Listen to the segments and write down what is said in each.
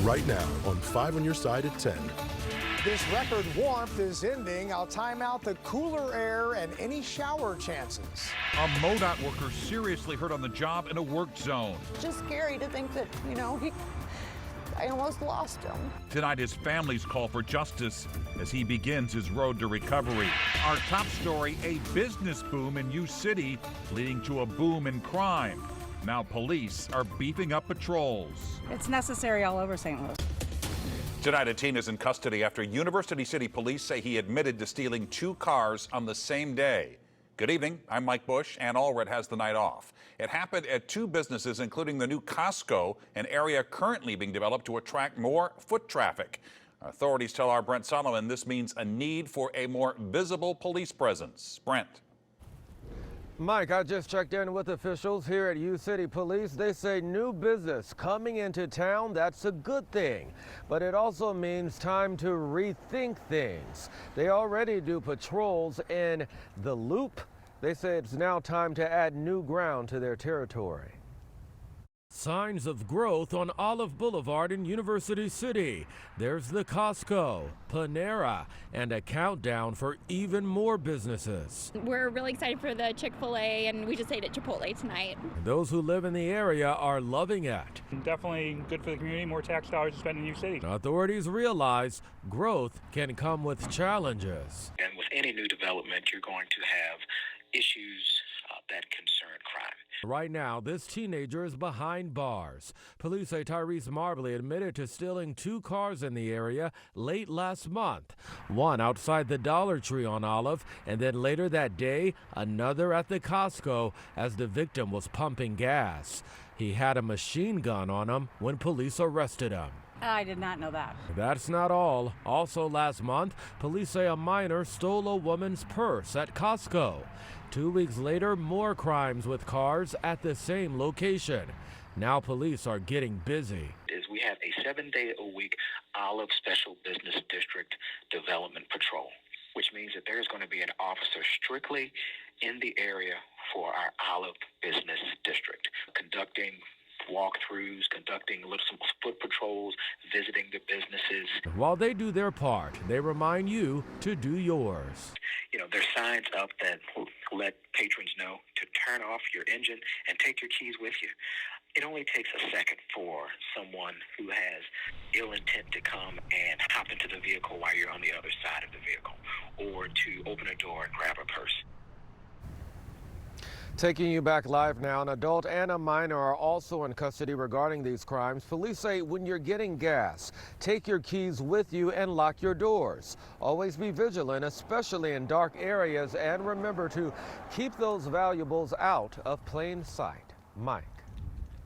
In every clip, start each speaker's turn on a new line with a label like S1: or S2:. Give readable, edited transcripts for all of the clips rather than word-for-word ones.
S1: right now on 5 on your side at 10.
S2: This record warmth is ending. I'll time out the cooler air and any shower chances.
S3: A MoDOT worker seriously hurt on the job in a work zone.
S4: Just scary to think that, I almost lost him.
S3: Tonight, his family's call for justice as he begins his road to recovery. Our top story, a business boom in U City leading to a boom in crime. Now police are beefing up patrols.
S5: It's necessary all over St. Louis.
S3: Tonight, a teen is in custody after University City police say he admitted to stealing 2 cars on the same day. Good evening. I'm Mike Bush. Ann Allred has the night off. It happened at 2 businesses, including the new Costco, an area currently being developed to attract more foot traffic. Authorities tell our Brent Solomon this means a need for a more visible police presence. Brent.
S6: Mike, I just checked in with officials here at U City Police. They say new business coming into town, that's a good thing. But it also means time to rethink things. They already do patrols in the Loop. They say it's now time to add new ground to their territory. Signs of growth on Olive Boulevard in University City. There's the Costco, Panera, and a countdown for even more businesses.
S7: We're really excited for the Chick-fil-A, and we just ate at Chipotle tonight.
S6: Those who live in the area are loving it.
S8: Definitely good for the community, more tax dollars to spend in New City.
S6: Authorities realize growth can come with challenges.
S9: And with any new development, you're going to have issues that concern crime.
S6: Right now, this teenager is behind bars. Police say Tyrese Marbley admitted to stealing 2 cars in the area late last month. One outside the Dollar Tree on Olive, and then later that day, another at the Costco as the victim was pumping gas. He had a machine gun on him when police arrested him.
S5: I did not know that.
S6: That's not all. Also last month, police say a minor stole a woman's purse at Costco. 2 weeks later, more crimes with cars at the same location. Now police are getting busy.
S9: We have a 7-day-a-week Olive Special Business District Development Patrol, which means that there's going to be an officer strictly in the area for our Olive Business District, conducting walkthroughs, conducting some foot patrols, visiting the businesses.
S6: While they do their part, they remind you to do yours.
S9: There's signs up that let patrons know to turn off your engine and take your keys with you. It only takes a second for someone who has ill intent to come and hop into the vehicle while you're on the other side of the vehicle, or to open a door and grab a purse.
S6: Taking you back live now, an adult and a minor are also in custody regarding these crimes. Police say when you're getting gas, take your keys with you and lock your doors. Always be vigilant, especially in dark areas, and remember to keep those valuables out of plain sight. Mike.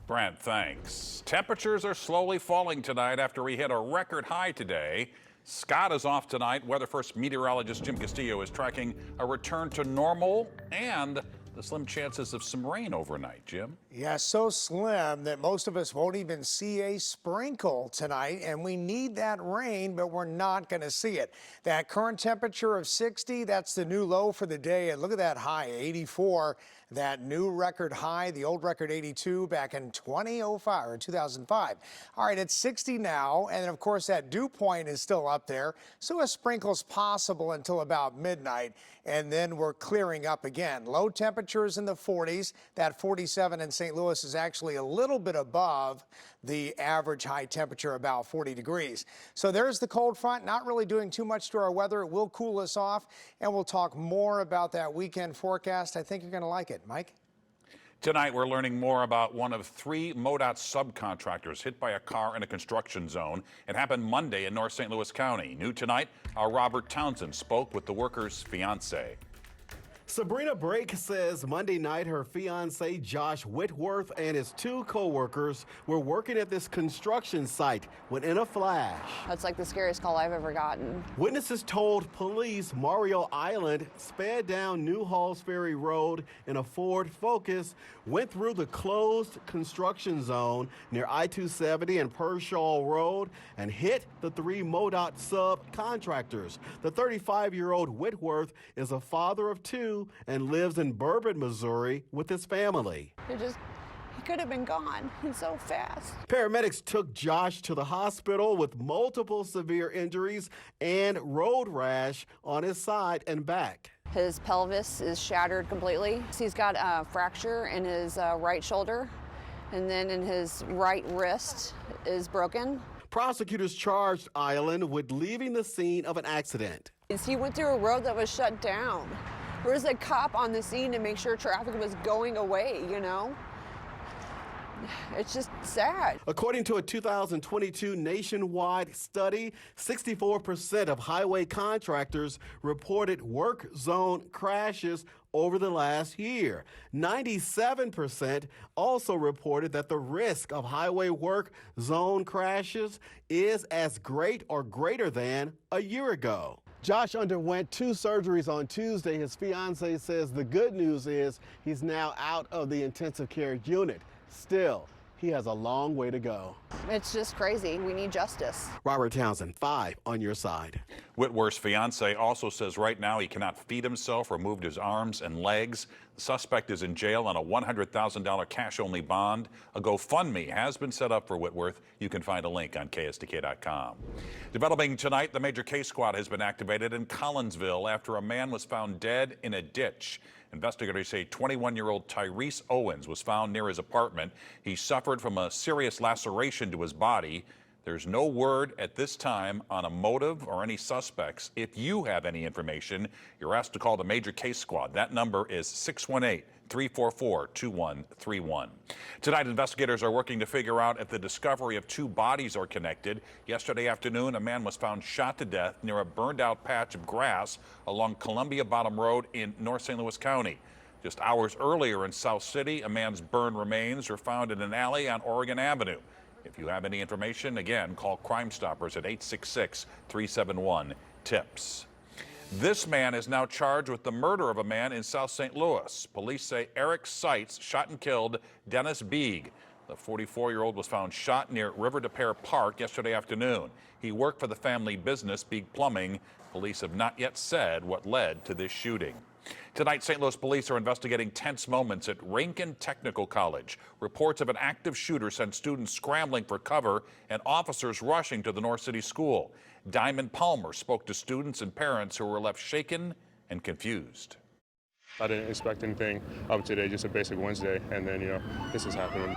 S3: Brent, thanks. Temperatures are slowly falling tonight after we hit a record high today. Scott is off tonight. Weather First meteorologist Jim Castillo is tracking a return to normal and the slim chances of some rain overnight. Jim?
S2: Yeah, so slim that most of us won't even see a sprinkle tonight, and we need that rain, but we're not going to see it. That current temperature of 60, that's the new low for the day, and look at that high, 84. That new record high, the old record 82 back in 2005. All right, it's 60 now, and of course that dew point is still up there, so a sprinkle's possible until about midnight, and then we're clearing up again. Low temperatures in the 40s. That 47 in St. Louis is actually a little bit above the average high temperature, about 40 degrees. So there's the cold front, not really doing too much to our weather. It will cool us off, and we'll talk more about that weekend forecast. I think you're going to like it. Mike?
S3: Tonight, we're learning more about one of 3 MoDOT subcontractors hit by a car in a construction zone. It happened Monday in North St. Louis County. New tonight, our Robert Townsend spoke with the worker's fiance.
S10: Sabrina Brake says Monday night her fiancé Josh Whitworth and his 2 co-workers were working at this construction site when in a flash.
S4: That's like the scariest call I've ever gotten.
S10: Witnesses told police Mario Island sped down New Halls Ferry Road in a Ford Focus, went through the closed construction zone near I-270 and Pershaw Road, and hit the 3 MoDOT subcontractors. The 35-year-old Whitworth is a father of 2 and lives in Bourbon, Missouri with his family.
S4: It just He could have been gone and so fast.
S10: Paramedics took Josh to the hospital with multiple severe injuries and road rash on his side and back.
S4: His pelvis is shattered completely. He's got a fracture in his right shoulder, and then in his right wrist is broken.
S10: Prosecutors charged Island with leaving the scene of an accident.
S4: He went through a road that was shut down. There was a cop on the scene to make sure traffic was going away, you know? It's just sad.
S10: According to a 2022 nationwide study, 64% of highway contractors reported work zone crashes over the last year. 97% also reported that the risk of highway work zone crashes is as great or greater than a year ago. Josh underwent 2 surgeries on Tuesday. His fiancée says the good news is he's now out of the intensive care unit. Still, he has a long way to go.
S4: It's just crazy. We need justice.
S10: Robert Townsend, 5 on your side.
S3: Whitworth's fiance also says right now he cannot feed himself or move his arms and legs. The suspect is in jail on a $100,000 cash-only bond. A GoFundMe has been set up for Whitworth. You can find a link on KSDK.com. Developing tonight, the major case squad has been activated in Collinsville after a man was found dead in a ditch. Investigators say 21-year-old Tyrese Owens was found near his apartment. He suffered from a serious laceration to his body. There's no word at this time on a motive or any suspects. If you have any information, you're asked to call the major case squad. That number is 618-344-2131. Tonight, investigators are working to figure out if the discovery of 2 bodies are connected. Yesterday afternoon, a man was found shot to death near a burned-out patch of grass along Columbia Bottom Road in North St. Louis County. Just hours earlier in South City, a man's burned remains were found in an alley on Oregon Avenue. If you have any information, again, call Crime Stoppers at 866-371-TIPS. This man is now charged with the murder of a man in South St. Louis. Police say Eric Seitz shot and killed Dennis Beeg. The 44-year-old was found shot near River de Pere Park yesterday afternoon. He worked for the family business Beeg Plumbing. Police have not yet said what led to this shooting. Tonight, St. Louis police are investigating tense moments at Ranken College. Reports of an active shooter sent students scrambling for cover and officers rushing to the North City school. Diamond Palmer spoke to students and parents who were left shaken and confused.
S11: I didn't expect anything up today, just a basic Wednesday, and then, this is happening.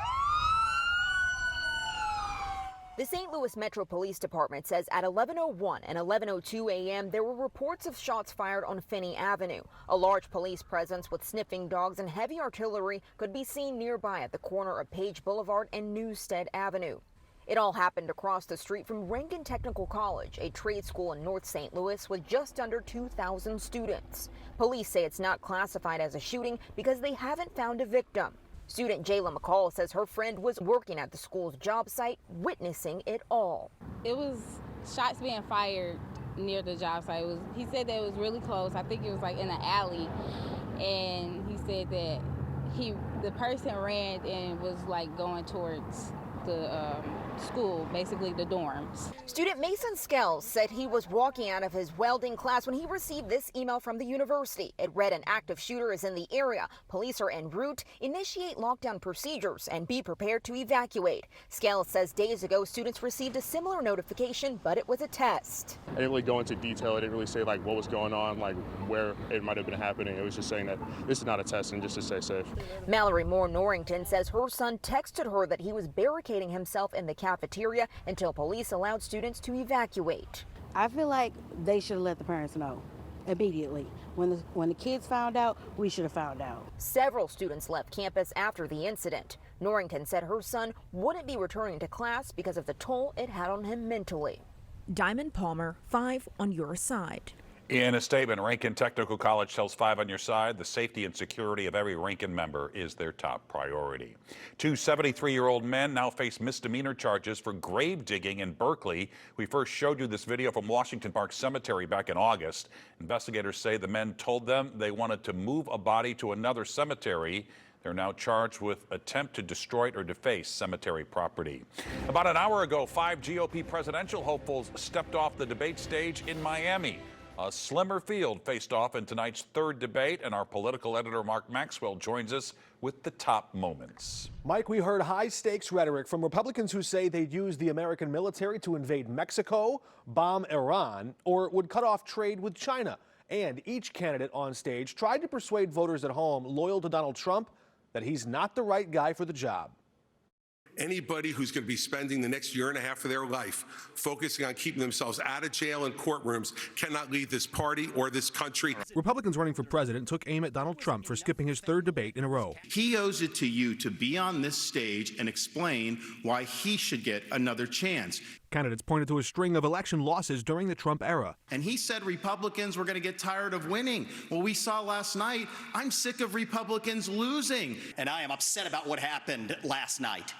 S12: The St. Louis Metro Police Department says at 11:01 and 11:02 a.m. there were reports of shots fired on Finney Avenue. A large police presence with sniffing dogs and heavy artillery could be seen nearby at the corner of Page Boulevard and Newstead Avenue. It all happened across the street from Ranken Technical College, a trade school in North St. Louis with just under 2,000 students. Police say it's not classified as a shooting because they haven't found a victim. Student Jayla McCall says her friend was working at the school's job site, witnessing it all.
S13: It was shots being fired near the job site. He said that it was really close. I think it was like in an alley, and he said that the person ran and was like going towards the school, basically the dorms.
S12: Student Mason Skels said he was walking out of his welding class when he received this email from the university. It read an active shooter is in the area. Police are en route. Initiate lockdown procedures and be prepared to evacuate. Skels says days ago students received a similar notification, but it was a test.
S11: I didn't really go into detail. I didn't really say like what was going on, like where it might have been happening. It was just saying that this is not a test and just to stay safe.
S12: Mallory Moore Norrington says her son texted her that he was barricading himself in the cafeteria until police allowed students to evacuate.
S14: I feel like they should have let the parents know immediately. When the kids found out, we should have found out.
S12: Several students left campus after the incident. Norrington said her son wouldn't be returning to class because of the toll it had on him mentally.
S15: Diamond Palmer, 5 on your side.
S3: In a statement, Ranken Technical College tells 5 on your side the safety and security of every Ranken member is their top priority. 2 73-year-old men now face misdemeanor charges for grave digging in Berkeley. We first showed you this video from Washington Park Cemetery back in August. Investigators say the men told them they wanted to move a body to another cemetery. They're now charged with attempt to destroy or deface cemetery property. About an hour ago, 5 GOP presidential hopefuls stepped off the debate stage in Miami. A slimmer field faced off in tonight's third debate, and our political editor Mark Maxwell joins us with the top moments.
S16: Mike, we heard high-stakes rhetoric from Republicans who say they'd use the American military to invade Mexico, bomb Iran, or would cut off trade with China. And each candidate on stage tried to persuade voters at home loyal to Donald Trump that he's not the right guy for the job.
S17: Anybody who's going to be spending the next year and a half of their life focusing on keeping themselves out of jail and courtrooms cannot lead this party or this country.
S18: Republicans running for president took aim at Donald Trump for skipping his third debate in a row.
S19: He owes it to you to be on this stage and explain why he should get another chance.
S18: Candidates pointed to a string of election losses during the Trump era.
S19: And he said Republicans were going to get tired of winning. Well, we saw last night, I'm sick of Republicans losing.
S20: And I am upset about what happened last night.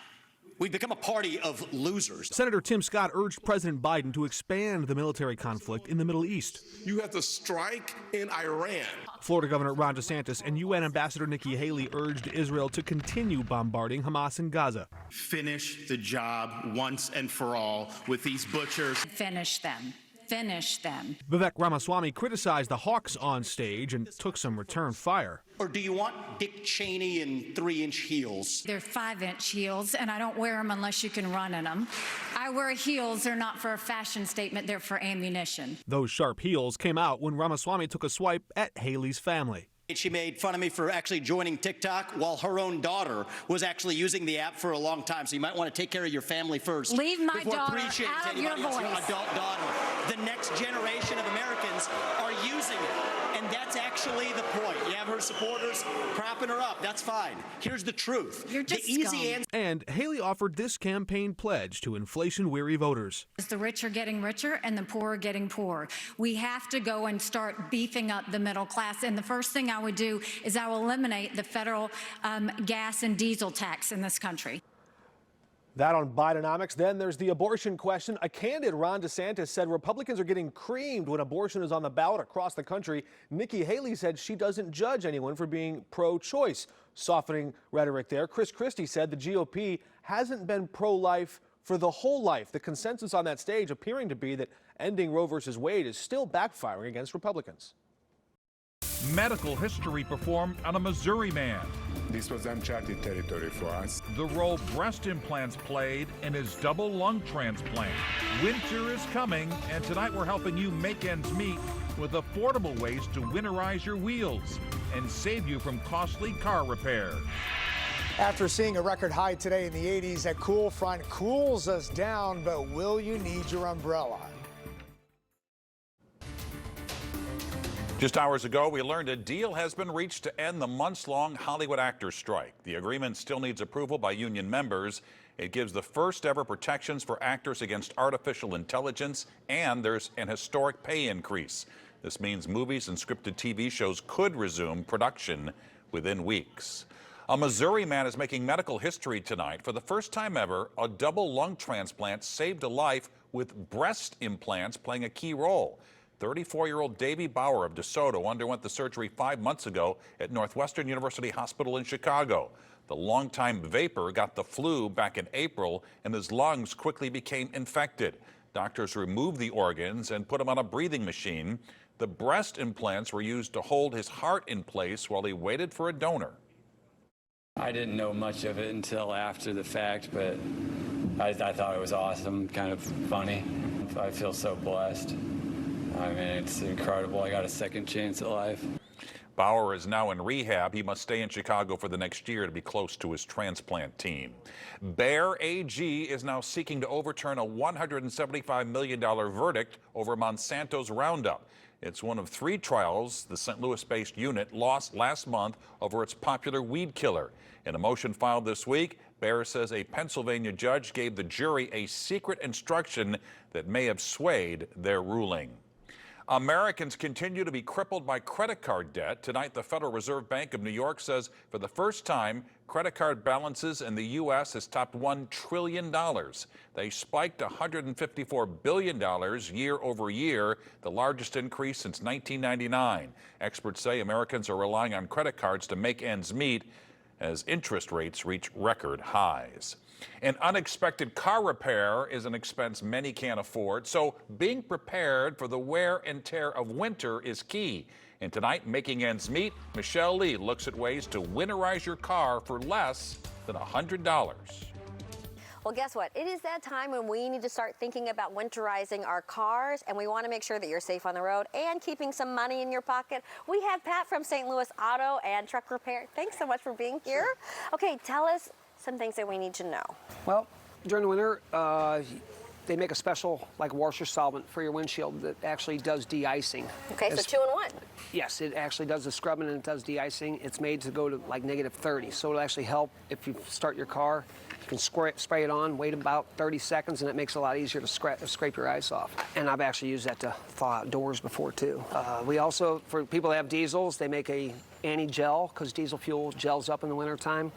S20: We've become a party of losers.
S18: Senator Tim Scott urged President Biden to expand the military conflict in the Middle East.
S17: You have to strike in Iran.
S18: Florida Governor Ron DeSantis and UN Ambassador Nikki Haley urged Israel to continue bombarding Hamas in Gaza.
S19: Finish the job once and for all with these butchers.
S21: Finish them. Finish them.
S18: Vivek Ramaswamy criticized the Hawks on stage and took some return fire.
S20: Or do you want Dick Cheney in 3-inch heels?
S21: They're 5-inch heels, and I don't wear them unless you can run in them. I wear heels. They're not for a fashion statement. They're for ammunition.
S18: Those sharp heels came out when Ramaswamy took a swipe at Haley's family.
S20: She made fun of me for actually joining TikTok while her own daughter was actually using the app for a long time. So you might want to take care of your family first.
S21: Leave my daughter out of your voice.
S20: Your adult daughter. The next generation of Americans are using it. And that's actually the point. You have her supporters propping her up. That's fine. Here's the truth.
S21: You're just
S20: the easy answer.
S18: And Haley offered this campaign pledge to inflation-weary voters.
S21: The rich are getting richer and the poor are getting poorer. We have to go and start beefing up the middle class. And the first thing I would do is I will eliminate the federal gas and diesel tax in this country.
S16: That on Bidenomics. Then there's the abortion question. A candid Ron DeSantis said Republicans are getting creamed when abortion is on the ballot across the country. Nikki Haley said she doesn't judge anyone for being pro-choice. Softening rhetoric there. Chris Christie said the GOP hasn't been pro-life for the whole life. The consensus on that stage appearing to be that ending Roe versus Wade is still backfiring against Republicans.
S3: Medical history performed on a Missouri man.
S22: This was uncharted territory for us.
S3: The role breast implants played in his double lung transplant. Winter is coming, and tonight we're helping you make ends meet with affordable ways to winterize your wheels and save you from costly car repair.
S2: After seeing a record high today in the 80s, that cool front cools us down, but will you need your umbrella?
S3: Just hours ago, we learned a deal has been reached to end the months-long Hollywood actors strike. The agreement still needs approval by union members. It gives the first ever protections for actors against artificial intelligence, and there's an historic pay increase. This means movies and scripted TV shows could resume production within weeks. A Missouri man is making medical history tonight. For the first time ever, a double lung transplant saved a life with breast implants playing a key role. 34-year-old Davy Bauer of DeSoto underwent the surgery 5 months ago at Northwestern University Hospital in Chicago. The longtime vapor got the flu back in April, and his lungs quickly became infected. Doctors removed the organs and put him on a breathing machine. The breast implants were used to hold his heart in place while he waited for a donor.
S23: I didn't know much of it until after the fact, but I thought it was awesome, kind of funny. I feel so blessed. I mean, it's incredible. I got a second chance at life.
S3: Bauer is now in rehab. He must stay in Chicago for the next year to be close to his transplant team. Bayer AG is now seeking to overturn a $175 million verdict over Monsanto's Roundup. It's one of 3 trials the St. Louis-based unit lost last month over its popular weed killer. In a motion filed this week, Bayer says a Pennsylvania judge gave the jury a secret instruction that may have swayed their ruling. Americans continue to be crippled by credit card debt. Tonight, the Federal Reserve Bank of New York says for the first time, credit card balances in the U.S. has topped $1 trillion. They spiked $154 billion year over year, the largest increase since 1999. Experts say Americans are relying on credit cards to make ends meet as interest rates reach record highs. An unexpected car repair is an expense many can't afford, so being prepared for the wear and tear of winter is key. And tonight, making ends meet, Michelle Lee looks at ways to winterize your car for less than $100.
S1: Well, guess what? It is that time when we need to start thinking about winterizing our cars, and we want to make sure that you're safe on the road and keeping some money in your pocket. We have Pat from St. Louis Auto and Truck Repair. Thanks so much for being here. Okay, tell us some things that we need to know.
S7: Well, during the winter, they make a special like washer solvent for your windshield that actually does de-icing.
S1: Okay, so 2-in-1.
S7: Yes, it actually does the scrubbing and it does de-icing. It's made to go to like -30, so it'll actually help if you start your car. You can spray it on, wait about 30 seconds, and it makes it a lot easier to scrape your ice off. And I've actually used that to thaw out doors before too. We also, for people that have diesels, they make a anti-gel because diesel fuel gels up in the wintertime.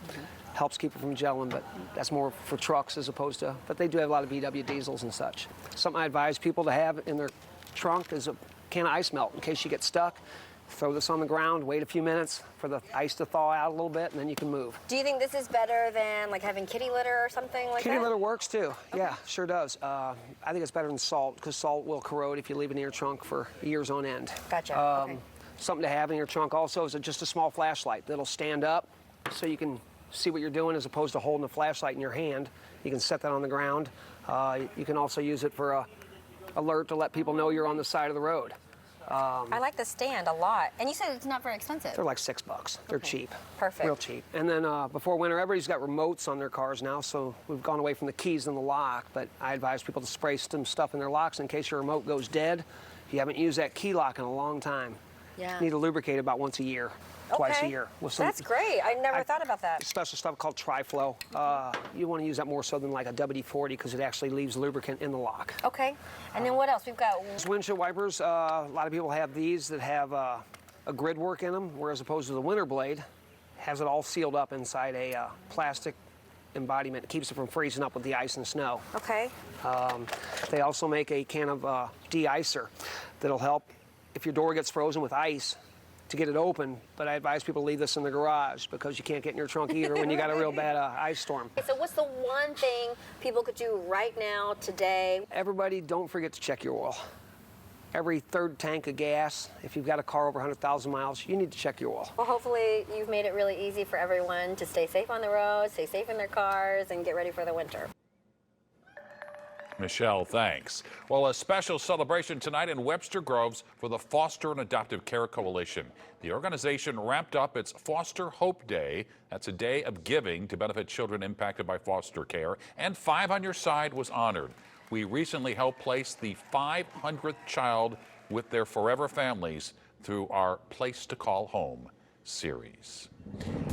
S7: Helps keep it from gelling, but that's more for trucks as opposed to, but they do have a lot of VW diesels and such. Something I advise people to have in their trunk is a can of ice melt in case you get stuck. Throw this on the ground, wait a few minutes for the ice to thaw out a little bit, and then you can move.
S1: Do you think this is better than like having kitty litter or something like that?
S7: Kitty litter works too. Okay. Yeah, sure does. I think it's better than salt because salt will corrode if you leave it in your trunk for years on end.
S1: Gotcha. Okay.
S7: Something to have in your trunk also is just a small flashlight that'll stand up so you can see what you're doing as opposed to holding a flashlight in your hand. You can set that on the ground. You can also use it for a alert to let people know you're on the side of the road.
S1: I like the stand a lot. And you said it's not very expensive.
S7: They're like $6. They're cheap.
S1: Perfect.
S7: Real cheap. And then before winter, everybody's got remotes on their cars now, so we've gone away from the keys in the lock, but I advise people to spray some stuff in their locks in case your remote goes dead. If you haven't used that key lock in a long time, you need to lubricate about once a year. Twice a year. With some,
S1: that's great. I never thought about that.
S7: Special stuff called Tri-Flow. You want to use that more so than like a WD-40 because it actually leaves lubricant in the lock.
S1: Okay. And then what else? We've got
S7: windshield wipers. A lot of people have these that have a grid work in them, whereas opposed to the winter blade, has it all sealed up inside a plastic embodiment. It keeps it from freezing up with the ice and snow.
S1: Okay.
S7: They also make a can of de-icer that'll help if your door gets frozen with ice to get it open, but I advise people to leave this in the garage because you can't get in your trunk either when you got a real bad ice storm.
S1: Okay, so what's the one thing people could do right now, today?
S7: Everybody, don't forget to check your oil. Every third tank of gas, if you've got a car over 100,000 miles, you need to check your oil.
S1: Well, hopefully you've made it really easy for everyone to stay safe on the road, stay safe in their cars, and get ready for the winter.
S3: Michelle, thanks. Well, a special celebration tonight in Webster Groves for the Foster and Adoptive Care Coalition. The organization ramped up its Foster Hope Day. That's a day of giving to benefit children impacted by foster care. And 5 on Your Side was honored. We recently helped place the 500th child with their forever families through our Place to Call Home series.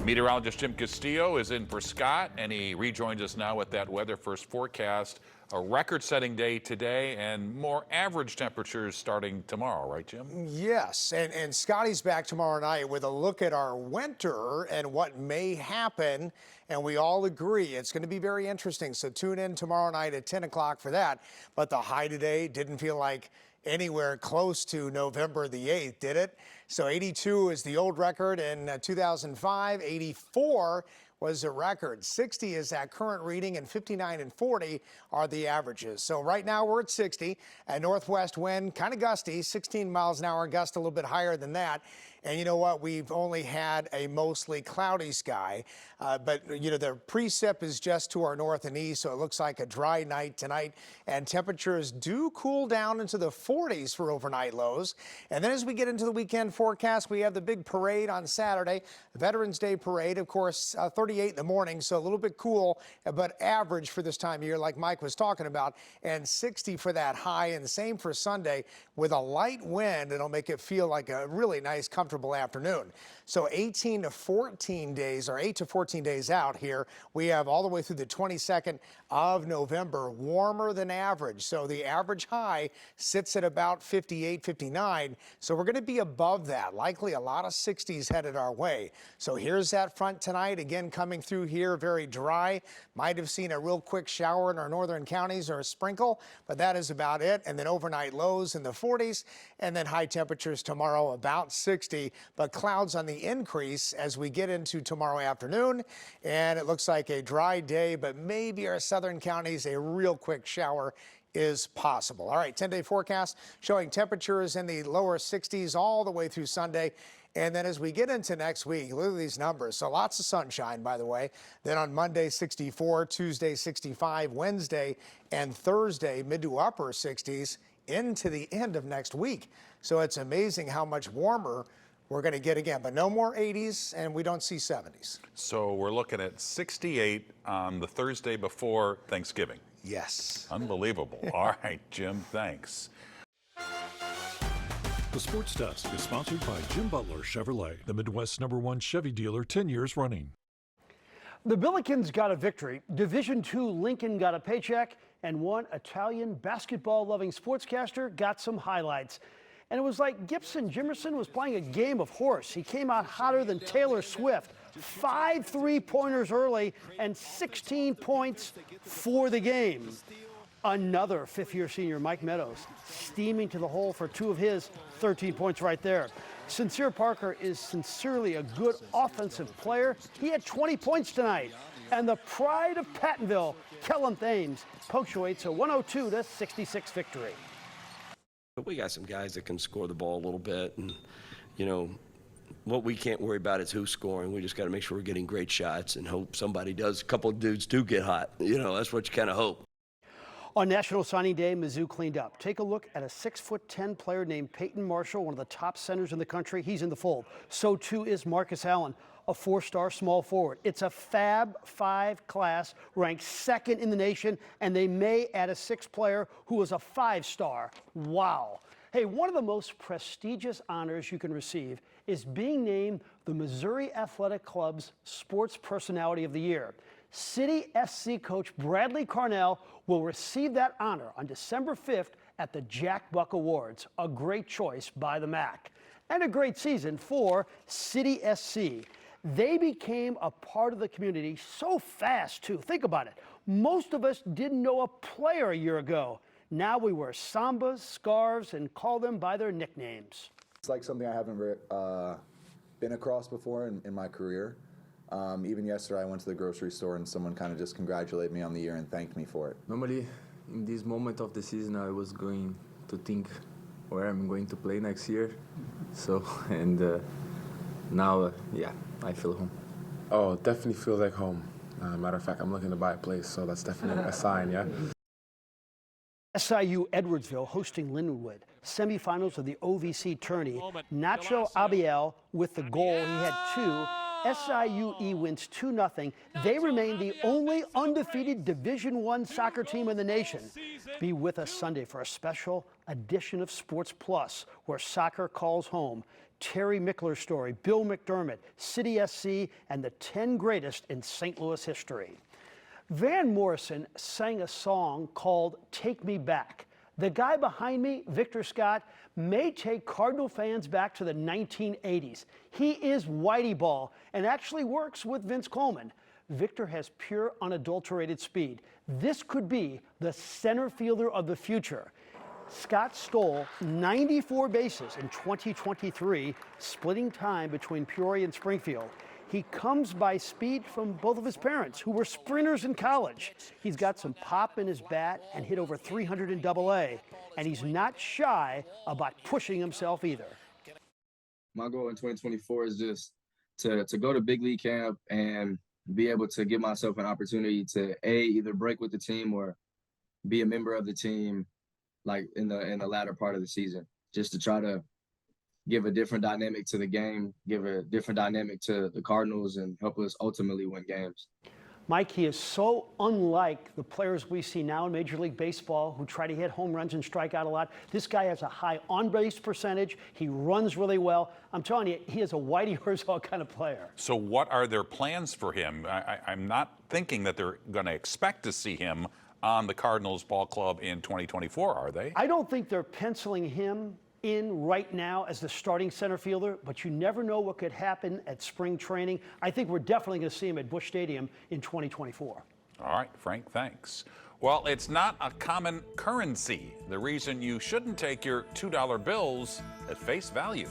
S3: Meteorologist Jim Castillo is in for Scott, and he rejoins us now with that weather first forecast. A record-setting day today and more average temperatures starting tomorrow, right, Jim?
S2: Yes, and Scotty's back tomorrow night with a look at our winter and what may happen, and we all agree it's going to be very interesting. So tune in tomorrow night at 10 o'clock for that. But the high today didn't feel like anywhere close to November the 8th, did it? So 82 is the old record in 2005, 84 was a record. 60 is that current reading, and 59 and 40 are the averages. So right now we're at 60. A northwest wind, kind of gusty, 16 miles an hour, gust a little bit higher than that. And you know what? We've only had a mostly cloudy sky, but you know, the precip is just to our north and east, so it looks like a dry night tonight, and temperatures do cool down into the 40s for overnight lows. And then as we get into the weekend forecast, we have the big parade on Saturday, the Veterans Day parade, of course, 38 in the morning, so a little bit cool, but average for this time of year, like Mike was talking about, and 60 for that high, and the same for Sunday with a light wind. It'll make it feel like a really nice, comfortable afternoon. So 18 to 14 days, or 8 to 14 days out here, we have all the way through the 22nd of November, warmer than average. So the average high sits at about 58, 59. So we're going to be above that, likely a lot of 60s headed our way. So here's that front tonight, again coming through here, very dry. Might have seen a real quick shower in our northern counties or a sprinkle, but that is about it. And then overnight lows in the 40s, and then high temperatures tomorrow about 60. see, but clouds on the increase as we get into tomorrow afternoon. And it looks like a dry day, but maybe our southern counties, a real quick shower is possible. All right, 10-day forecast showing temperatures in the lower 60s all the way through Sunday. And then as we get into next week, look at these numbers. So lots of sunshine, by the way. Then on Monday, 64, Tuesday, 65, Wednesday and Thursday, mid to upper 60s into the end of next week. So it's amazing how much warmer we're going to get again, but no more 80s and we don't see 70s.
S3: So we're looking at 68 on the Thursday before Thanksgiving.
S2: Yes.
S3: Unbelievable. All right, Jim, thanks.
S5: The Sports Desk is sponsored by Jim Butler Chevrolet, the Midwest's #1 Chevy dealer 10 years running.
S8: The Billikens got a victory, Division II Lincoln got a paycheck, and one Italian basketball-loving sportscaster got some highlights. And it was like Gibson Jimerson was playing a game of horse. He came out hotter than Taylor Swift. 5 3-pointers early and 16 points for the game. Another fifth-year senior, Mike Meadows, steaming to the hole for 2 of his 13 points right there. Sincere Parker is sincerely a good offensive player. He had 20 points tonight. And the pride of Pattonville, Kellen Thames, punctuates a 102-66 victory.
S9: We got some guys that can score the ball a little bit, and, you know, what we can't worry about is who's scoring. We just got to make sure we're getting great shots and hope somebody does. A couple of dudes do get hot. You know, that's what you kind of hope.
S8: On National Signing Day, Mizzou cleaned up. Take a look at a 6'10" player named Peyton Marshall, one of the top centers in the country. He's in the fold. So too is Marcus Allen, a 4-star small forward. It's a Fab 5 class, ranked 2nd in the nation, and they may add a 6th player who was a 5-star. Wow. Hey, one of the most prestigious honors you can receive is being named the Missouri Athletic Club's Sports Personality of the Year. City SC coach Bradley Carnell will receive that honor on December 5th at the Jack Buck Awards, a great choice by the MAC. And a great season for City SC. They became a part of the community so fast, too. Think about it. Most of us didn't know a player a year ago. Now we wear sambas, scarves, and call them by their nicknames.
S24: It's like something I haven't been across before in my career. Even yesterday I went to the grocery store and someone kind of just congratulated me on the year and thanked me for it.
S25: Normally in this moment of the season I was going to think where I'm going to play next year. So, and now, yeah, I feel home.
S26: Oh, definitely feels like home. Matter of fact, I'm looking to buy a place, so that's definitely a sign, yeah?
S8: SIU Edwardsville hosting Linwood. Semifinals of the OVC tourney. Nacho Abiel with the goal. He had 2. SIUE wins 2-0. They remain the only undefeated Division I soccer team in the nation. Be with us Sunday for a special edition of Sports Plus, where soccer calls home. Terry Mickler's story, Bill McDermott, City SC, and the 10 greatest in St. Louis history. Van Morrison sang a song called Take Me Back. The guy behind me, Victor Scott, may take Cardinal fans back to the 1980s. He is Whitey Ball and actually works with Vince Coleman. Victor has pure, unadulterated speed. This could be the center fielder of the future. Scott stole 94 bases in 2023, splitting time between Peoria and Springfield. He comes by speed from both of his parents, who were sprinters in college. He's got some pop in his bat and hit over 300 in AA, and he's not shy about pushing himself either.
S25: My goal in 2024 is just to go to big league camp and be able to give myself an opportunity to either break with the team or be a member of the team, like in the latter part of the season, just to try to give a different dynamic to the game, give a different dynamic to the Cardinals, and help us ultimately win games.
S8: Mike, he is so unlike the players we see now in Major League Baseball who try to hit home runs and strike out a lot. This guy has a high on-base percentage. He runs really well. I'm telling you, he is a Whitey Herzog kind of player.
S3: So what are their plans for him? I'm not thinking that they're going to expect to see him on the Cardinals ball club in 2024, are they?
S8: I don't think they're penciling him in right now as the starting center fielder, but you never know what could happen at spring training. I think we're definitely going to see him at Busch Stadium in 2024.
S3: All right, Frank, thanks. Well, it's not a common currency. The reason you shouldn't take your $2 bills at face value.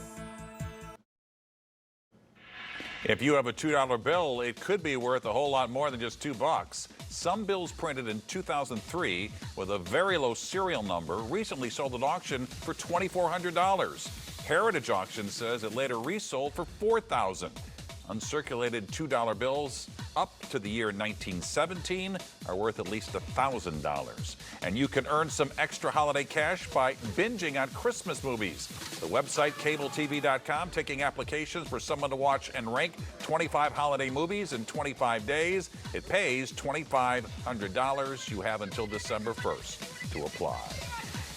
S3: If you have a $2 bill, it could be worth a whole lot more than just $2. Some bills printed in 2003 with a very low serial number recently sold at auction for $2,400. Heritage Auction says it later resold for $4,000. Uncirculated $2 bills up to the year 1917 are worth at least $1,000. And you can earn some extra holiday cash by binging on Christmas movies. The website cabletv.com taking applications for someone to watch and rank 25 holiday movies in 25 days. It pays $2,500. You have until December 1st to apply.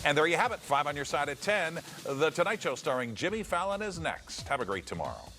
S3: And there you have it, 5 on your side at 10. The Tonight Show starring Jimmy Fallon is next. Have a great tomorrow.